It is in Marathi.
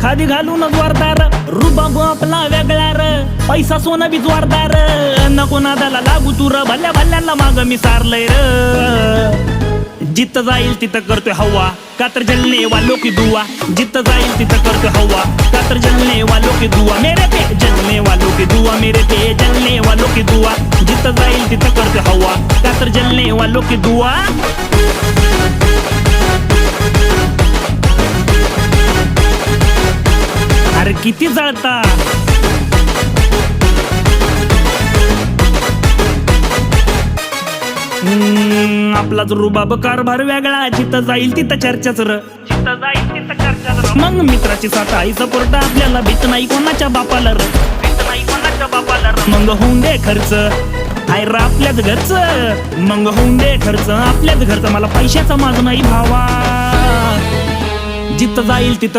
खादी घालून जोरदार रुबाब आपला वेगळा र पैसा सोनं बी जोरदार नको नादाला लागू तू र भल्या भल्यांना माग मी सारलंय र जिथं जाईल तिथं करतोय हवा का तर जलने वालों की दुआ जिथं जाईल तिथं करतोय हवा का तर जलने वालों की दुआ मेरे पे जलने वालों की दुआ मेरे पे जलने वालों की दुआ जिथं जाईल तिथं करतोय हवा का तर जलने वालों की दुआ अरे किती जळता आपला जो रुबाब कारभार वेगळा जिथं जाईल तिथं चर्चाच र जिथं जाईल तिथं चर्चाच र मग मित्राची साथ आई सपोर्ट आपल्याला भीत नाही कोणाच्या बापाला र भीत नाही कोणाच्या बापाला र मग होऊन दे खर्च आय र आपल्याच घरचं मग होऊन दे खर्च आपल्याच घरचं मला पैशाचा माग नाही भावा जिथं जाईल तिथं